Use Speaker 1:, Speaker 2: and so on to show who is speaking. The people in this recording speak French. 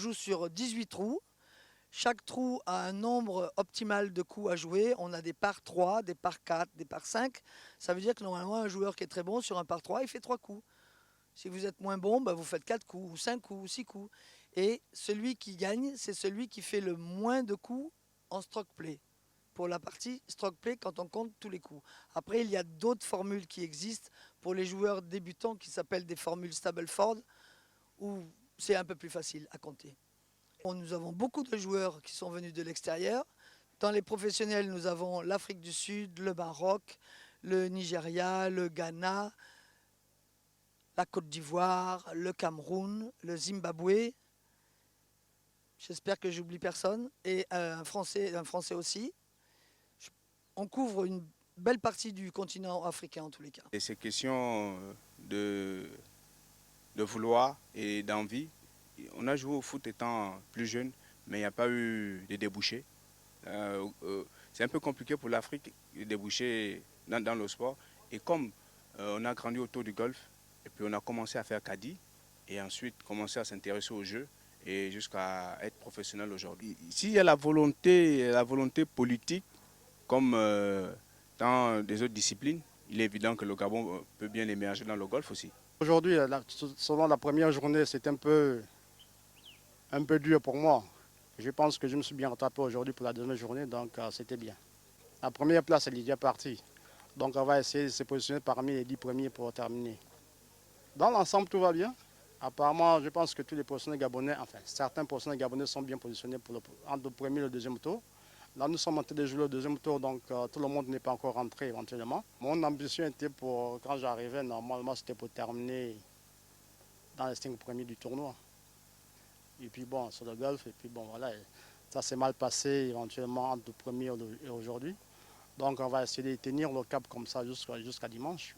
Speaker 1: joue sur 18 trous. Chaque trou a un nombre optimal de coups à jouer. On a des par 3, des par 4, des par 5. Ça veut dire que normalement, un joueur qui est très bon sur un par 3, il fait 3 coups. Si vous êtes moins bon, bah, vous faites 4 coups, ou 5 coups, ou 6 coups. Et celui qui gagne, c'est celui qui fait le moins de coups en stroke play. Pour la partie stroke play, quand on compte tous les coups. Après, il y a d'autres formules qui existent pour les joueurs débutants qui s'appellent des formules Stableford, où c'est un peu plus facile à compter. Nous avons beaucoup de joueurs qui sont venus de l'extérieur. Dans les professionnels, nous avons l'Afrique du Sud, le Maroc, le Nigeria, le Ghana, la Côte d'Ivoire, le Cameroun, le Zimbabwe. J'espère que j'oublie personne. Et un Français aussi. On couvre une belle partie du continent africain en tous les cas.
Speaker 2: Et c'est question de vouloir et d'envie. On a joué au foot étant plus jeune, mais il n'y a pas eu de débouchés. C'est un peu compliqué pour l'Afrique de déboucher dans le sport. Et comme on a grandi autour du golf, et puis on a commencé à faire caddie, et ensuite commencé à s'intéresser au jeu, et jusqu'à être professionnel aujourd'hui. S'il y a la volonté politique, comme dans des autres disciplines, il est évident que le Gabon peut bien émerger dans le golf aussi.
Speaker 3: Aujourd'hui, selon la première journée, c'est un peu dur pour moi. Je pense que je me suis bien rattrapé aujourd'hui pour la deuxième journée, donc c'était bien. La première place, elle est déjà partie. Donc on va essayer de se positionner parmi les 10 premiers pour terminer. Dans l'ensemble, tout va bien. Apparemment, je pense que tous les professionnels gabonais, enfin certains professionnels gabonais sont bien positionnés entre le premier et le deuxième tour. Là, nous sommes en train de jouer le deuxième tour, donc tout le monde n'est pas encore rentré éventuellement. Mon ambition était quand j'arrivais, normalement, c'était pour terminer dans les 5 premiers du tournoi. Et puis bon, sur le golf, et puis bon, voilà, ça s'est mal passé éventuellement entre le premier et aujourd'hui. Donc on va essayer de tenir le cap comme ça jusqu'à dimanche.